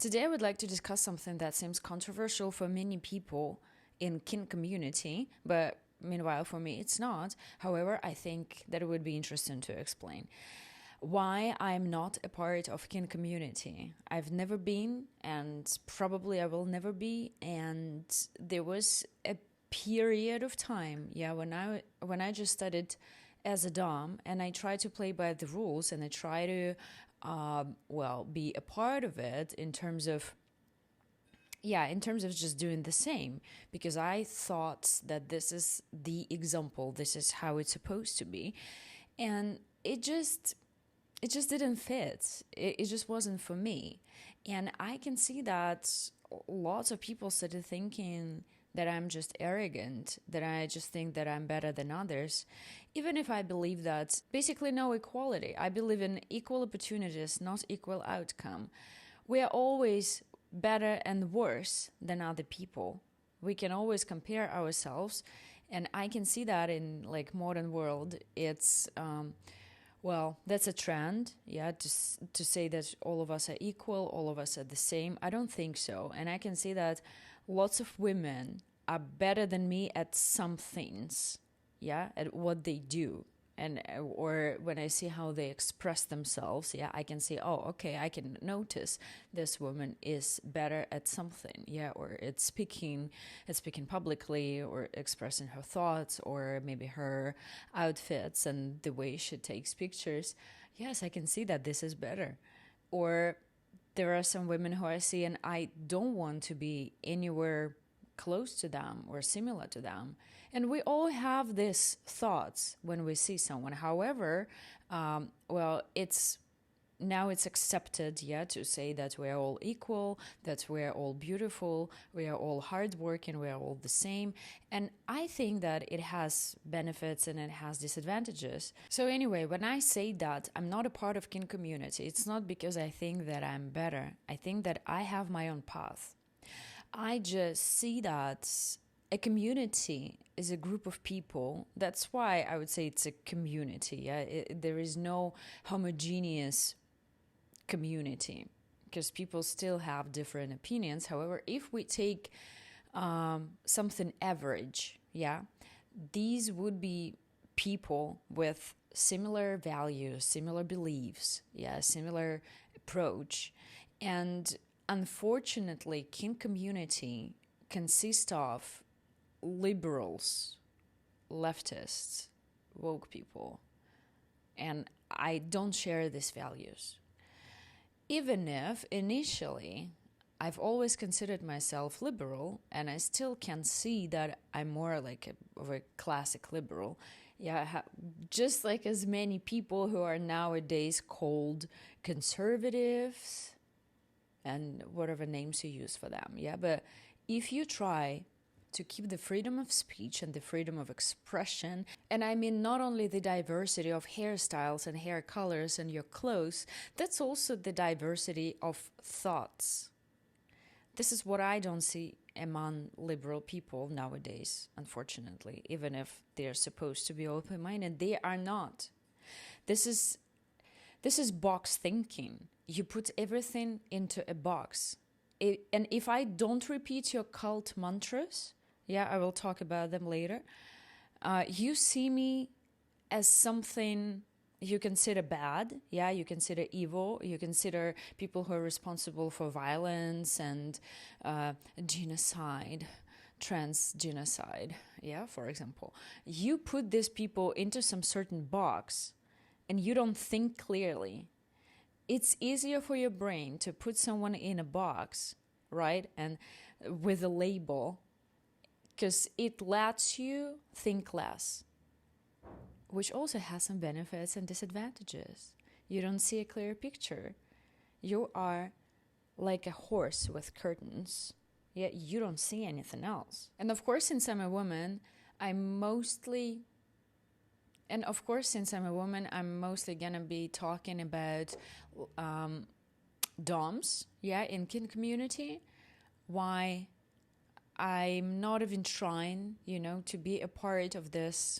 Today I would like to discuss something that seems controversial for many people in KINK community, but meanwhile for me it's not. However, I think that it would be interesting to explain why I'm not a part of KINK community. I've never been, and probably I will never be, and there was a period of time, when I just studied as a dom and I try to play by the rules and I try to be a part of it in terms of just doing the same, because I thought that this is the example, this is how it's supposed to be, and it just didn't fit. It just wasn't for me. And I can see that lots of people started thinking that I'm just arrogant, that I just think that I'm better than others, even if I believe that basically no equality. I believe in equal opportunities, not equal outcome. We are always better and worse than other people. We can always compare ourselves, and I can see that in like modern world. It's that's a trend, to say that all of us are equal, all of us are the same. I don't think so. And I can see that lots of women are better than me at some things, at what they do. And or when I see how they express themselves, I can see, oh, okay, I can notice this woman is better at something, or it's speaking publicly, or expressing her thoughts, or maybe her outfits and the way she takes pictures. Yes, I can see that this is better. Or there are some women who I see and I don't want to be anywhere close to them or similar to them. And we all have these thoughts when we see someone. However, it's accepted, to say that we are all equal, that we are all beautiful, we are all hardworking, we are all the same. And I think that it has benefits and it has disadvantages. So anyway, when I say that I'm not a part of KINK community, it's not because I think that I'm better. I think that I have my own path. I just see that a community is a group of people. That's why I would say it's a community. There is no homogeneous community, because people still have different opinions. However, if we take something average, these would be people with similar values, similar beliefs, similar approach. And unfortunately, KINK community consists of liberals, leftists, woke people, and I don't share these values. Even if initially I've always considered myself liberal, and I still can see that I'm more like of a classic liberal. Just like as many people who are nowadays called conservatives and whatever names you use for them. But if you try to keep the freedom of speech and the freedom of expression, and I mean not only the diversity of hairstyles and hair colors and your clothes, that's also the diversity of thoughts. This is what I don't see among liberal people nowadays, unfortunately. Even if they're supposed to be open-minded, they are not. This is box thinking. You put everything into a box. And if I don't repeat your cult mantras, I will talk about them later, you see me as something you consider bad, you consider evil, you consider people who are responsible for violence and genocide, transgenocide, for example. You put these people into some certain box and you don't think clearly. It's easier for your brain to put someone in a box, right? And with a label, because it lets you think less, which also has some benefits and disadvantages. You don't see a clear picture. You are like a horse with curtains, yet you don't see anything else. And of course, since I'm a woman, I'm mostly gonna be talking about DOMs, in KINK community. Why I'm not even trying, to be a part of this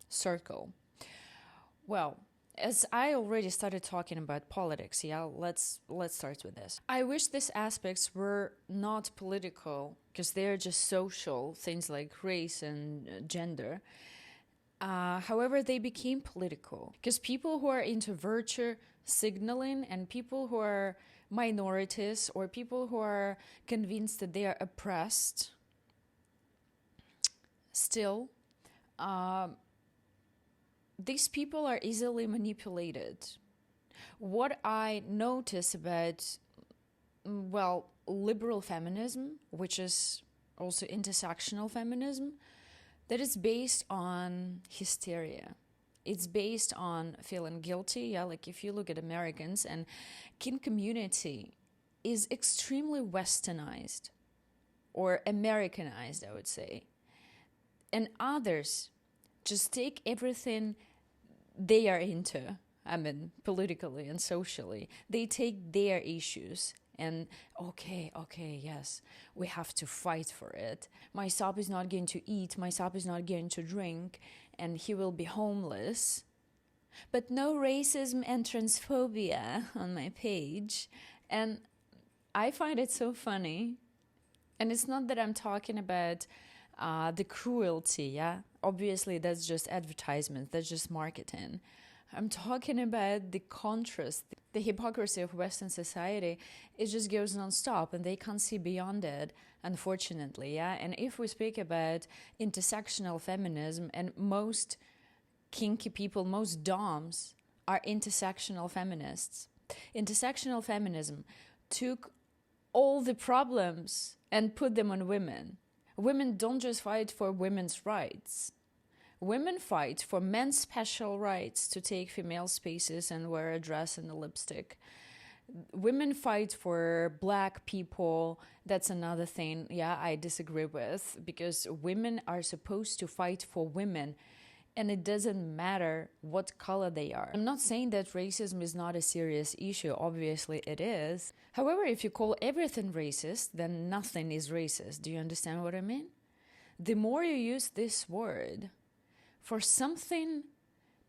circle. Well, as I already started talking about politics, yeah, let's start with this. I wish these aspects were not political because they're just social things like race and gender. However, they became political because people who are into virtue signaling and people who are minorities or people who are convinced that they are oppressed still, these people are easily manipulated. What I notice about, well, liberal feminism, which is also intersectional feminism, that is based on hysteria. It's based on feeling guilty. Yeah, like if you look at Americans, and KINK community is extremely westernized or Americanized, I would say. And others just take everything they are into, I mean, politically and socially. They take their issues and, okay, yes, we have to fight for it. My sub is not going to eat, my sub is not going to drink, and he will be homeless. But no racism and transphobia on my page. And I find it so funny. And it's not that I'm talking about the cruelty, yeah? Obviously, that's just advertisement, that's just marketing. I'm talking about the contrast, the hypocrisy of Western society. It just goes non-stop and they can't see beyond it, unfortunately, yeah? And if we speak about intersectional feminism, and most kinky people, most DOMs are intersectional feminists. Intersectional feminism took all the problems and put them on women. Women don't just fight for women's rights. Women fight for men's special rights to take female spaces and wear a dress and a lipstick. Women fight for black people. That's another thing, yeah, I disagree with, because women are supposed to fight for women, and it doesn't matter what color they are. I'm not saying that racism is not a serious issue. Obviously it is. However, if you call everything racist, then nothing is racist. Do you understand what I mean? The more you use this word for something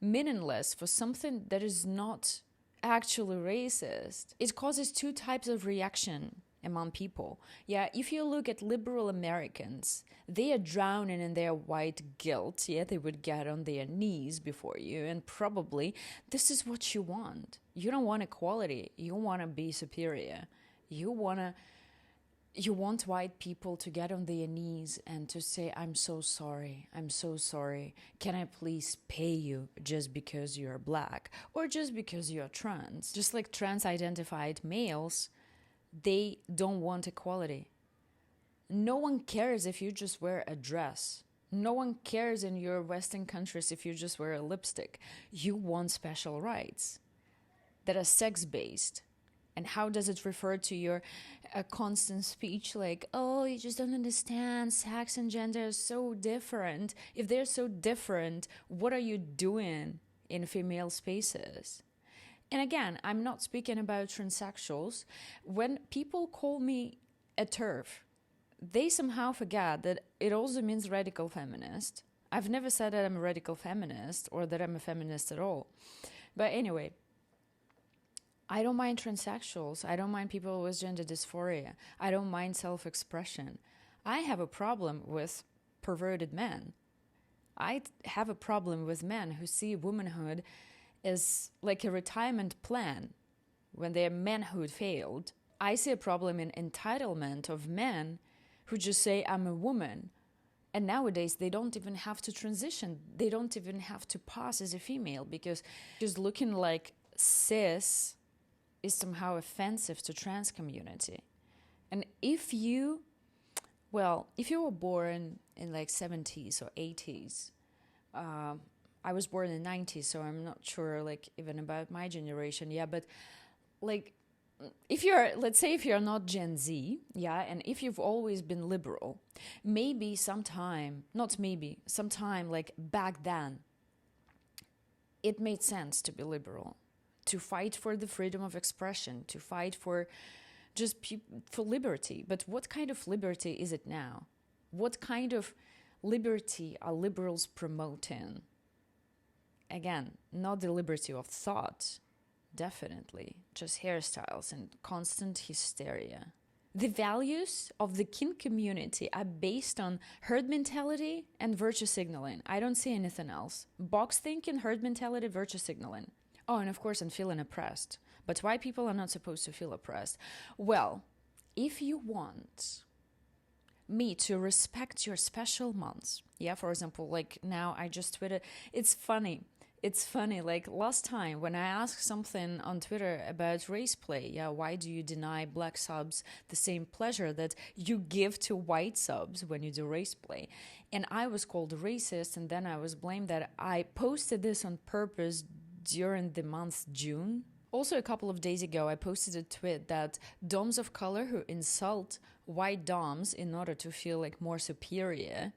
meaningless, for something that is not actually racist, it causes two types of reaction among people. Yeah, if you look at liberal Americans, they are drowning in their white guilt. Yeah, they would get on their knees before you, and probably this is what you want. You don't want equality. You want to be superior. You want white people to get on their knees and to say, I'm so sorry, can I please pay you just because you're black or just because you're trans? Just like trans-identified males, they don't want equality. No one cares if you just wear a dress. No one cares in your Western countries if you just wear a lipstick. You want special rights that are sex-based. And how does it refer to your constant speech like, oh, you just don't understand, sex and gender are so different. If they're so different, what are you doing in female spaces? And again, I'm not speaking about transsexuals. When people call me a TERF, they somehow forget that it also means radical feminist. I've never said that I'm a radical feminist or that I'm a feminist at all. But anyway, I don't mind transsexuals. I don't mind people with gender dysphoria. I don't mind self-expression. I have a problem with perverted men. I have a problem with men who see womanhood as like a retirement plan when their manhood failed. I see a problem in entitlement of men who just say, I'm a woman. And nowadays, they don't even have to transition. They don't even have to pass as a female, because just looking like cis is somehow offensive to trans community. And if you were born in like 70s or 80s, I was born in the 90s, so I'm not sure like even about my generation. Yeah, but like let's say if you're not Gen Z, yeah, and if you've always been liberal, sometime like back then, it made sense to be liberal, to fight for the freedom of expression, to fight for just for liberty. But what kind of liberty is it now? What kind of liberty are liberals promoting? again, not the liberty of thought, definitely, just hairstyles and constant hysteria. The values of the KINK community are based on herd mentality and virtue signaling. I don't see anything else. Box thinking, herd mentality, virtue signaling. Oh, and of course, I'm feeling oppressed. But why people are not supposed to feel oppressed? Well, if you want me to respect your special months, yeah, for example, like now I just tweeted, it's funny, like last time when I asked something on Twitter about race play, yeah, why do you deny black subs the same pleasure that you give to white subs when you do race play? And I was called racist, and then I was blamed that I posted this on purpose during the month June. Also, a couple of days ago, I posted a tweet that doms of color who insult white doms in order to feel like more superior,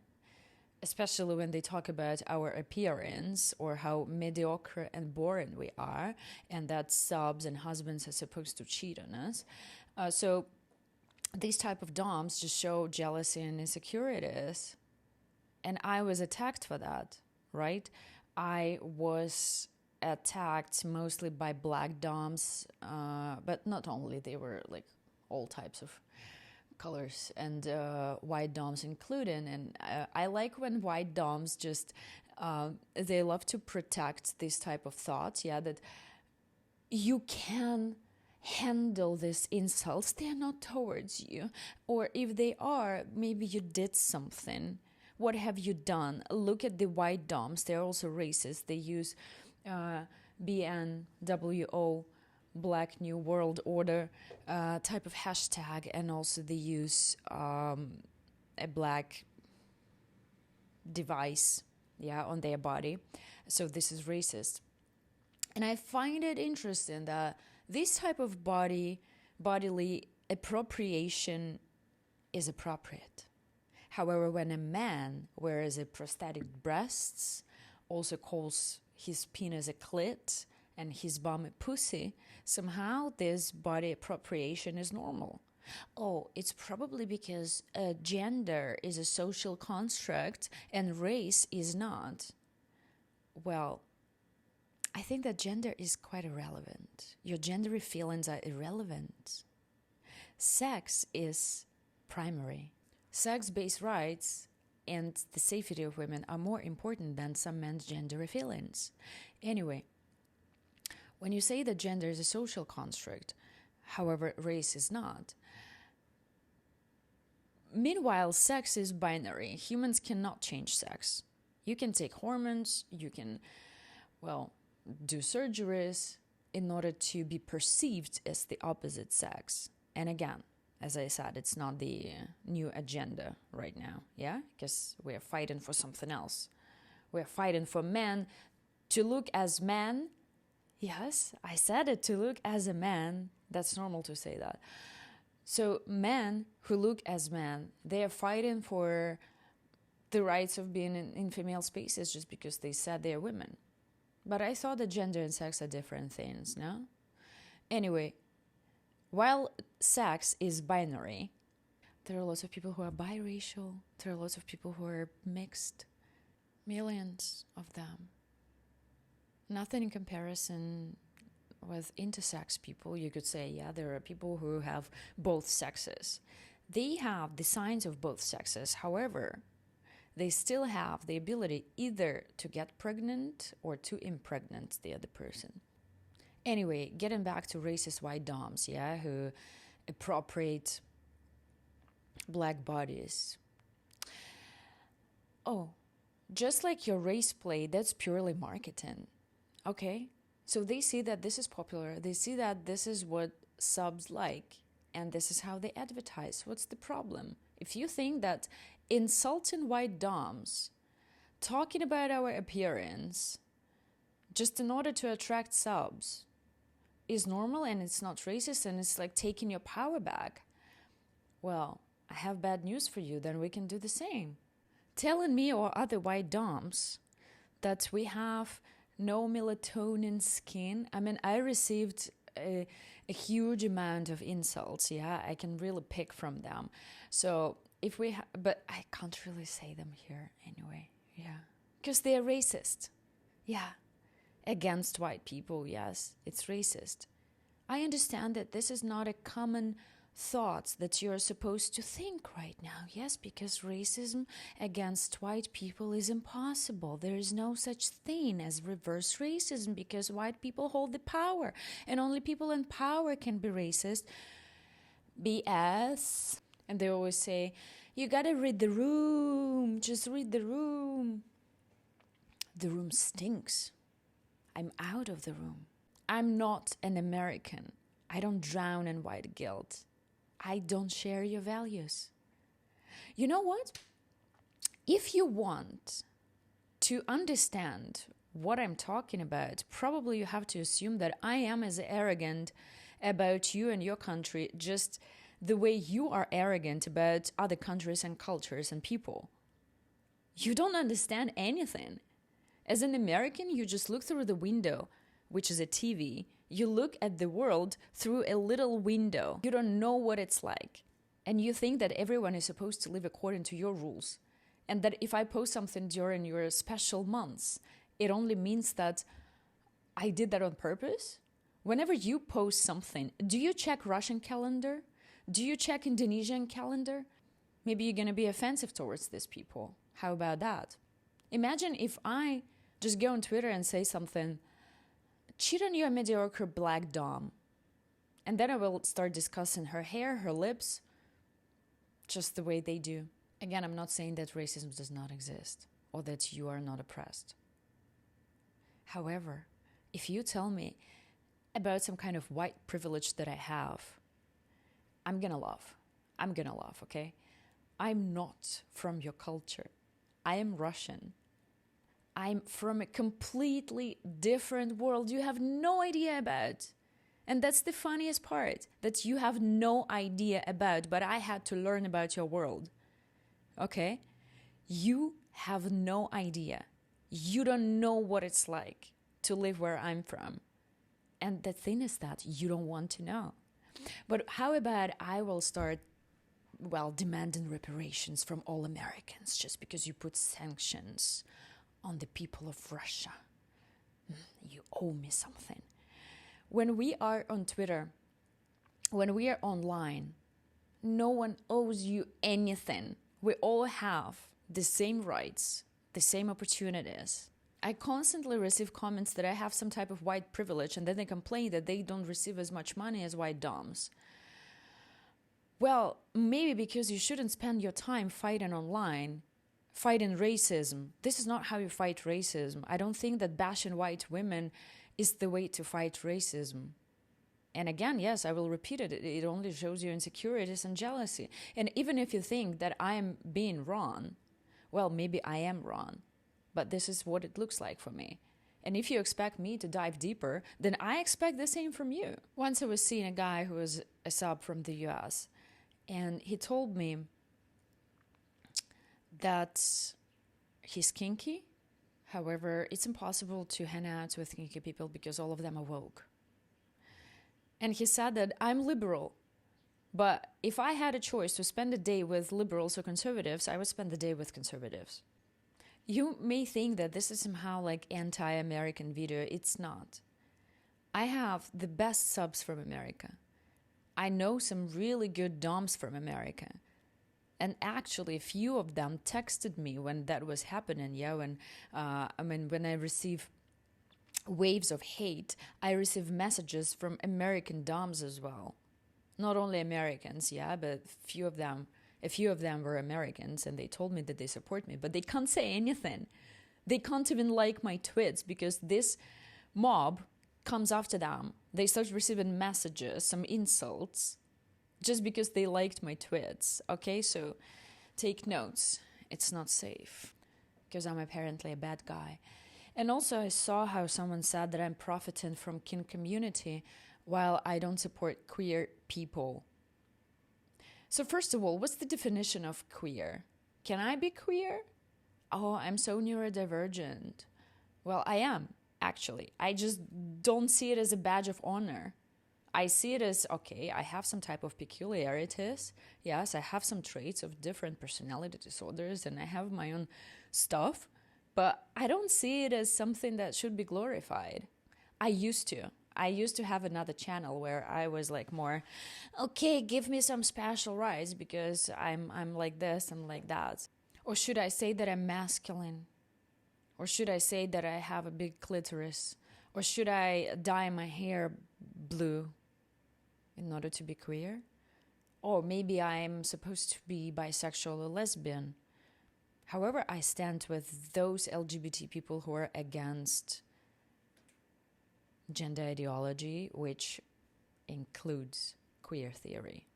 especially when they talk about our appearance or how mediocre and boring we are, and that subs and husbands are supposed to cheat on us. So these type of doms just show jealousy and insecurities. And I was attacked for that, right? I was attacked mostly by black doms, but not only, they were like all types of colors, and white doms included. And I like when white doms just they love to protect this type of thought, yeah, that you can handle these insults, they're not towards you, or if they are, maybe you did something. What have you done? Look at the white doms, they're also racist. They use BNWO, Black New World Order type of hashtag, and also they use a black device, yeah, on their body. So this is racist. And I find it interesting that this type of bodily appropriation is appropriate. However, when a man wears a prosthetic breasts, also calls his penis a clit and his bum a pussy, somehow this body appropriation is normal. Oh, it's probably because gender is a social construct and race is not. Well, I think that gender is quite irrelevant. Your gender feelings are irrelevant. Sex is primary. Sex-based rights and the safety of women are more important than some men's gender feelings. Anyway, when you say that gender is a social construct, however, race is not. Meanwhile, sex is binary. Humans cannot change sex. You can take hormones, you can, do surgeries in order to be perceived as the opposite sex. And again, as I said, it's not the new agenda right now, yeah? Because we're fighting for something else. We're fighting for men to look as men. Yes, I said it, to look as a man. That's normal to say that. So men who look as men, they are fighting for the rights of being in female spaces just because they said they're women. But I thought that gender and sex are different things, no? Anyway, while sex is binary, there are lots of people who are biracial, there are lots of people who are mixed, millions of them. Nothing in comparison with intersex people. You could say, yeah, there are people who have both sexes. They have the signs of both sexes. However, they still have the ability either to get pregnant or to impregnate the other person. Anyway, getting back to racist white doms, yeah, who appropriate black bodies. Oh, just like your race play, that's purely marketing. Okay? So they see that this is popular, they see that this is what subs like, and this is how they advertise. What's the problem? If you think that insulting white doms, talking about our appearance, just in order to attract subs, is normal and it's not racist and it's like taking your power back, well, I have bad news for you, then we can do the same. Telling me or other white doms that we have no melatonin skin. I mean, I received a huge amount of insults, yeah, I can really pick from them. So if we but I can't really say them here anyway, yeah, because they're racist. Yeah, against white people, yes, it's racist. I understand that this is not a common thought that you're supposed to think right now. Yes, because racism against white people is impossible. There is no such thing as reverse racism because white people hold the power and only people in power can be racist. BS. And they always say, you gotta read the room, just read the room. The room stinks. I'm out of the room. I'm not an American. I don't drown in white guilt. I don't share your values. You know what? If you want to understand what I'm talking about, probably you have to assume that I am as arrogant about you and your country just the way you are arrogant about other countries and cultures and people. You don't understand anything. As an American, you just look through the window, which is a TV. You look at the world through a little window. You don't know what it's like. And you think that everyone is supposed to live according to your rules. And that if I post something during your special months, it only means that I did that on purpose. Whenever you post something, do you check Russian calendar? Do you check Indonesian calendar? Maybe you're going to be offensive towards these people. How about that? Imagine if I just go on Twitter and say something, cheat on your mediocre black dom. And then I will start discussing her hair, her lips, just the way they do. Again, I'm not saying that racism does not exist or that you are not oppressed. However, if you tell me about some kind of white privilege that I have, I'm gonna laugh. I'm gonna laugh, okay? I'm not from your culture. I am Russian. I'm from a completely different world you have no idea about. And that's the funniest part, that you have no idea about, but I had to learn about your world. Okay? You have no idea. You don't know what it's like to live where I'm from. And the thing is that you don't want to know. But how about I will start, demanding reparations from all Americans just because you put sanctions on the people of Russia. You owe me something. When we are on Twitter, when we are online, no one owes you anything. We all have the same rights, the same opportunities. I constantly receive comments that I have some type of white privilege, and then they complain that they don't receive as much money as white doms. Well, maybe because you shouldn't spend your time fighting online, fighting racism. This is not how you fight racism. I don't think that bashing white women is the way to fight racism. And again, yes, I will repeat it. It only shows you insecurities and jealousy. And even if you think that I am being wrong, well, maybe I am wrong. But this is what it looks like for me. And if you expect me to dive deeper, then I expect the same from you. Once I was seeing a guy who was a sub from the US, and he told me that he's kinky. However, it's impossible to hang out with kinky people because all of them are woke. And he said that I'm liberal, but if I had a choice to spend a day with liberals or conservatives, I would spend the day with conservatives. You may think that this is somehow like anti-American video. It's not. I have the best subs from America. I know some really good doms from America. And actually, a few of them texted me when that was happening. Yeah, when I receive waves of hate, I receive messages from American doms as well. Not only Americans, yeah, but a few of them were Americans, and they told me that they support me, but they can't say anything. They can't even like my tweets because this mob comes after them. They start receiving messages, some insults, just because they liked my tweets. Okay, so take notes. It's not safe because I'm apparently a bad guy. And also I saw how someone said that I'm profiting from KINK community while I don't support queer people. So first of all, what's the definition of queer? Can I be queer? Oh, I'm so neurodivergent. Well, I am, actually. I just don't see it as a badge of honor. I see it as, okay, I have some type of peculiarities. Yes, I have some traits of different personality disorders and I have my own stuff. But I don't see it as something that should be glorified. I used to. I used to have another channel where I was like more, okay, give me some special rights because I'm like this, I'm like that. Or should I say that I'm masculine? Or should I say that I have a big clitoris? Or should I dye my hair blue in order to be queer? Or maybe I'm supposed to be bisexual or lesbian. However, I stand with those LGBT people who are against gender ideology, which includes queer theory,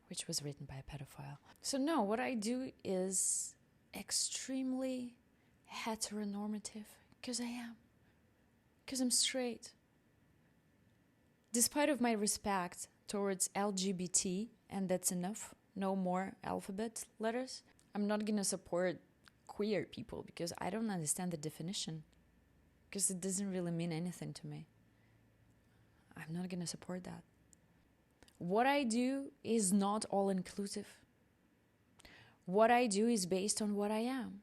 which was written by a pedophile. So no, what I do is extremely heteronormative, because I am. Because I'm straight. Despite of my respect towards LGBT, and that's enough, no more alphabet letters, I'm not gonna support queer people because I don't understand the definition. Because it doesn't really mean anything to me. I'm not gonna support that. What I do is not all-inclusive. What I do is based on what I am.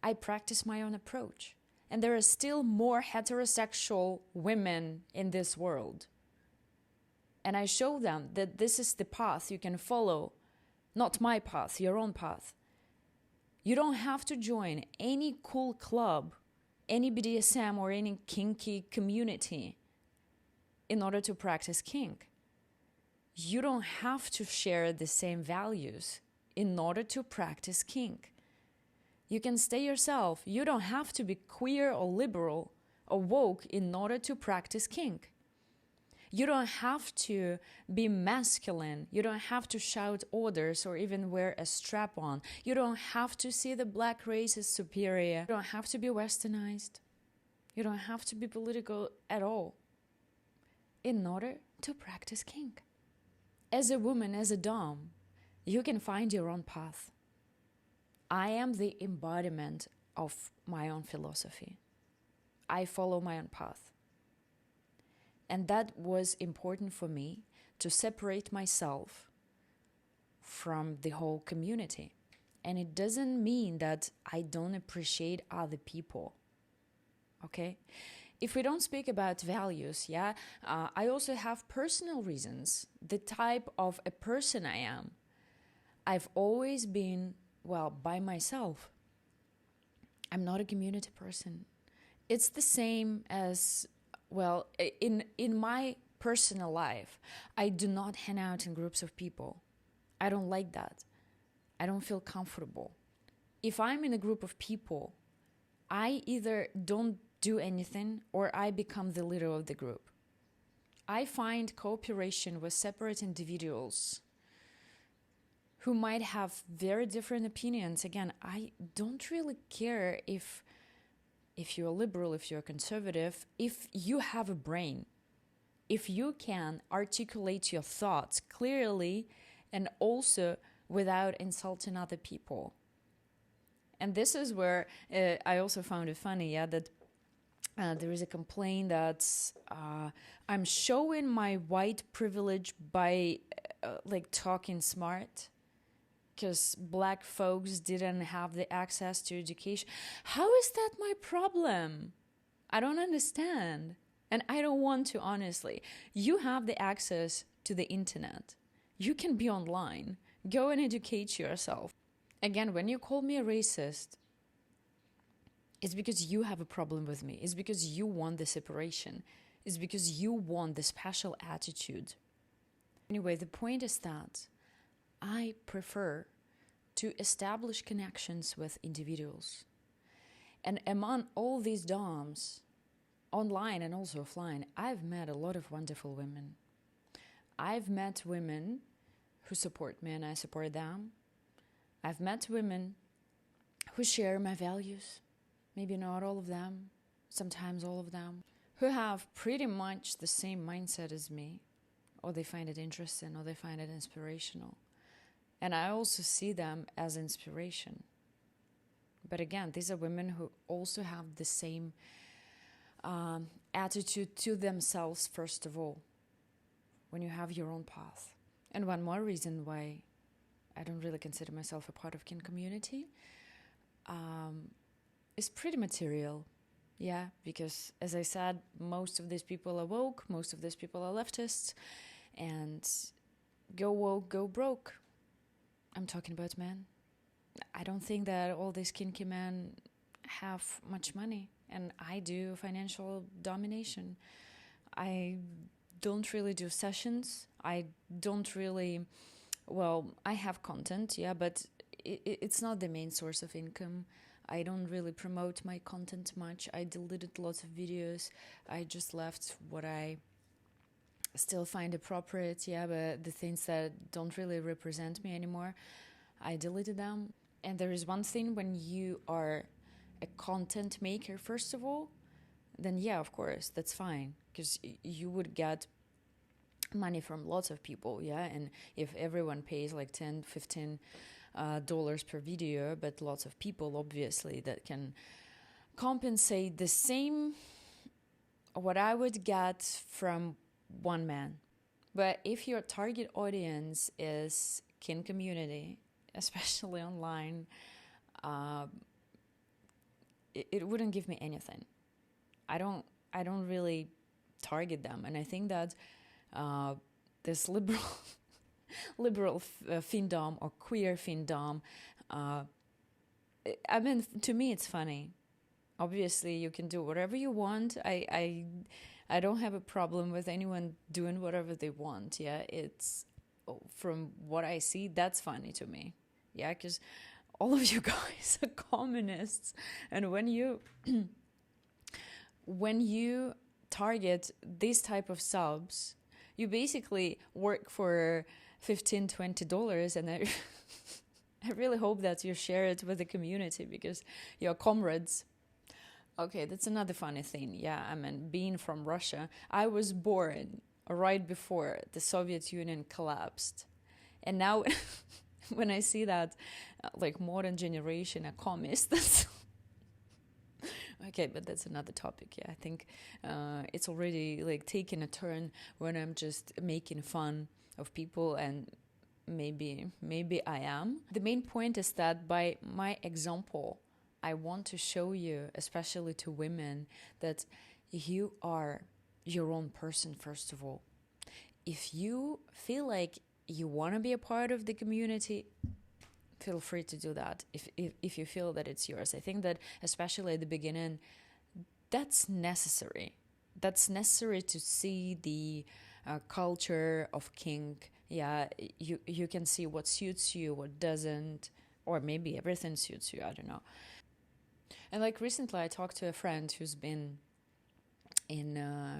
I practice my own approach. And there are still more heterosexual women in this world. And I show them that this is the path you can follow, not my path, your own path. You don't have to join any cool club, any BDSM or any kinky community in order to practice kink. You don't have to share the same values in order to practice kink. You can stay yourself. You don't have to be queer or liberal or woke in order to practice kink. You don't have to be masculine. You don't have to shout orders or even wear a strap-on. You don't have to see the black race as superior. You don't have to be westernized. You don't have to be political at all in order to practice kink. As a woman, as a dom, you can find your own path. I am the embodiment of my own philosophy. I follow my own path. And that was important for me to separate myself from the whole community. And it doesn't mean that I don't appreciate other people. Okay? If we don't speak about values, I also have personal reasons. The type of a person I am. I've always been, by myself. I'm not a community person. It's the same as, in my personal life, I do not hang out in groups of people. I don't like that. I don't feel comfortable. If I'm in a group of people, I either don't do anything or I become the leader of the group. I find cooperation with separate individuals who might have very different opinions. Again, I don't really care if you're liberal, if you're conservative, if you have a brain, if you can articulate your thoughts clearly and also without insulting other people. And this is where I also found it funny, that there is a complaint that I'm showing my white privilege by talking smart, because black folks didn't have the access to education. How is that my problem? I don't understand. And I don't want to, honestly. You have the access to the internet. You can be online. Go and educate yourself. Again, when you call me a racist, it's because you have a problem with me. It's because you want the separation. It's because you want the special attitude. Anyway, the point is that I prefer to establish connections with individuals. And among all these DOMs, online and also offline, I've met a lot of wonderful women. I've met women who support me and I support them. I've met women who share my values. Maybe not all of them, sometimes all of them, who have pretty much the same mindset as me, or they find it interesting, or they find it inspirational. And I also see them as inspiration. But again, these are women who also have the same attitude to themselves, first of all, when you have your own path. And one more reason why I don't really consider myself a part of KINK community, is pretty material. Yeah, because as I said, most of these people are woke, most of these people are leftists, and go woke, go broke. I'm talking about men. I don't think that all these kinky men have much money, and I do financial domination. I don't really do sessions. I don't really, well, I have content, yeah, but it's not the main source of income. I don't really promote my content much. I deleted lots of videos. I just left what I still find appropriate, yeah, but the things that don't really represent me anymore, I deleted them. And there is one thing: when you are a content maker, first of all, then yeah, of course, that's fine, because you would get money from lots of people, yeah, and if everyone pays like 10, 15 dollars per video, but lots of people, obviously, that can compensate the same what I would get from one man. But if your target audience is kink community, especially online, uh, it wouldn't give me anything. I don't really target them, and I think that this liberal findom or queer findom, I mean, to me, it's funny. Obviously, you can do whatever you want. I don't have a problem with anyone doing whatever they want. Yeah, it's, from what I see, that's funny to me. Yeah, because all of you guys are communists, and when you when you target this type of subs, you basically work for $15-20, and I really hope that you share it with the community because you're comrades. Okay, that's another funny thing. Yeah, I mean, being from Russia, I was born right before the Soviet Union collapsed. And now when I see that like modern generation are communists, okay, but that's another topic. Yeah, I think it's already like taking a turn when I'm just making fun of people, and maybe I am. The main point is that by my example, I want to show you, especially to women, that you are your own person, first of all. If you feel like you want to be a part of the community, feel free to do that if you feel that it's yours. I think that especially at the beginning, that's necessary. That's necessary to see the culture of kink. Yeah, you can see what suits you, what doesn't, or maybe everything suits you, I don't know. And like recently I talked to a friend who's been in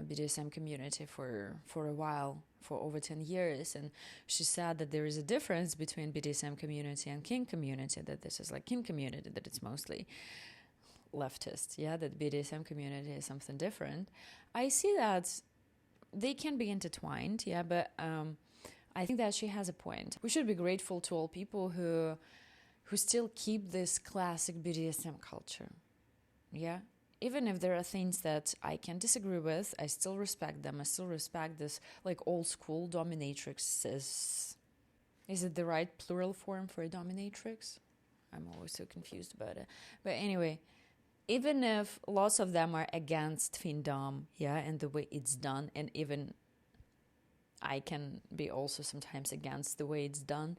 BDSM community for a while, for over 10 years, and she said that there is a difference between BDSM community and kink community, that this is like kink community, that it's mostly leftist, yeah, that BDSM community is something different. I see that they can be intertwined, yeah, but I think that she has a point. We should be grateful to all people who still keep this classic BDSM culture. Yeah, even if there are things that I can disagree with, I still respect them. I still respect this like old school dominatrix. Is it the right plural form for a dominatrix? I'm always so confused about it. But anyway, even if lots of them are against findom, yeah, and the way it's done, and even I can be also sometimes against the way it's done.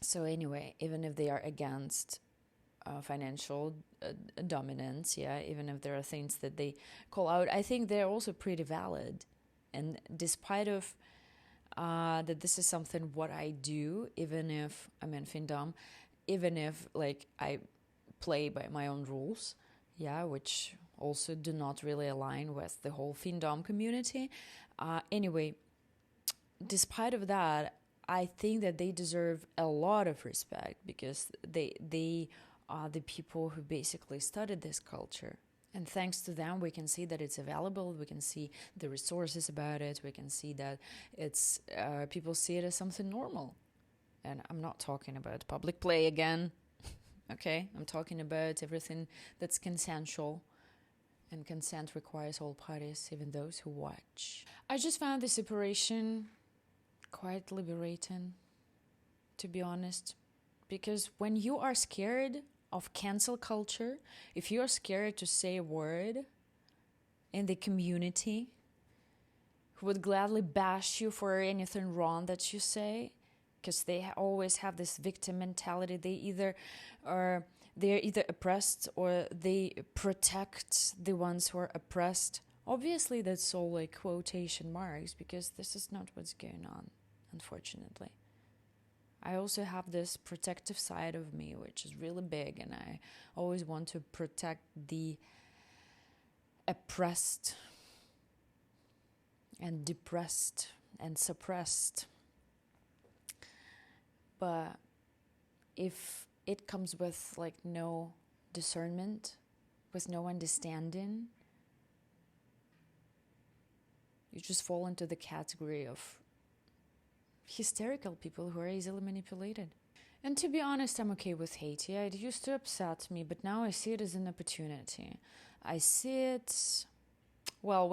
So anyway, even if they are against financial dominance, yeah, even if there are things that they call out, I think they're also pretty valid. And despite of that this is something what I do, even if I'm in findom, even if like I play by my own rules, yeah, which also do not really align with the whole findom community. Anyway, despite of that, I think that they deserve a lot of respect because they are the people who basically studied this culture. And thanks to them, we can see that it's available. We can see the resources about it. We can see that it's people see it as something normal. And I'm not talking about public play again. Okay, I'm talking about everything that's consensual. And consent requires all parties, even those who watch. I just found the separation quite liberating, to be honest. Because when you are scared of cancel culture, if you're scared to say a word in the community, who would gladly bash you for anything wrong that you say, because they always have this victim mentality. They're either oppressed or they protect the ones who are oppressed. Obviously, that's all like quotation marks, because this is not what's going on, unfortunately. I also have this protective side of me, which is really big, and I always want to protect the oppressed and depressed and suppressed. But if it comes with like no discernment, with no understanding, you just fall into the category of hysterical people who are easily manipulated. And to be honest, I'm okay with hate. Yeah, it used to upset me, but now I see it as an opportunity. I see it, well,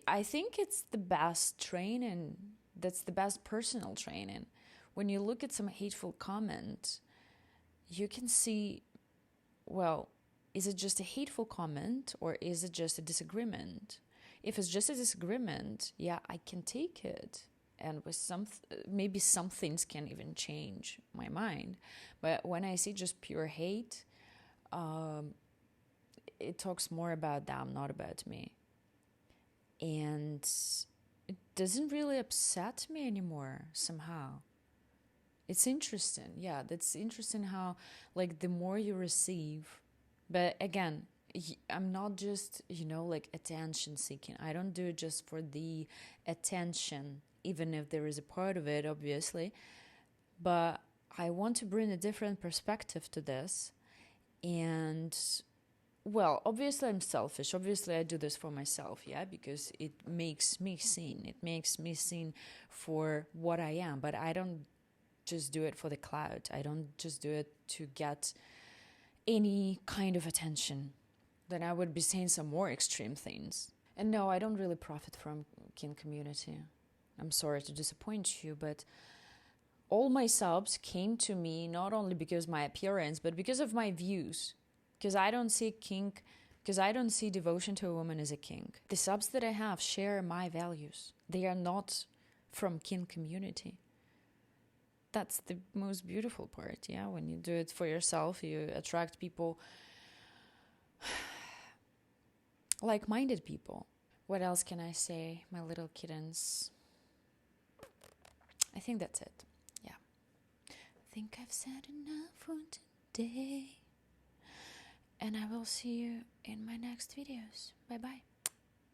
I think it's the best training. That's the best personal training. When you look at some hateful comment, you can see, well, is it just a hateful comment or is it just a disagreement? If it's just a disagreement, yeah, I can take it. And with maybe some things can even change my mind. But when I see just pure hate, it talks more about them, not about me. And it doesn't really upset me anymore somehow. It's interesting. Yeah, that's interesting how, like, the more you receive, but again, I'm not just, like attention seeking. I don't do it just for the attention, even if there is a part of it, obviously. But I want to bring a different perspective to this. And, well, obviously I'm selfish. Obviously I do this for myself, yeah, because it makes me seen. It makes me seen for what I am. But I don't just do it for the clout. I don't just do it to get any kind of attention. Then I would be saying some more extreme things. And no, I don't really profit from KINK community. I'm sorry to disappoint you, but all my subs came to me not only because of my appearance, but because of my views. Because I don't see KINK, because I don't see devotion to a woman as a KINK. The subs that I have share my values. They are not from KINK community. That's the most beautiful part, yeah? When you do it for yourself, you attract people, like-minded people. What else can I say, my little kittens? I think that's it. Yeah. I think I've said enough for today. And I will see you in my next videos. Bye-bye.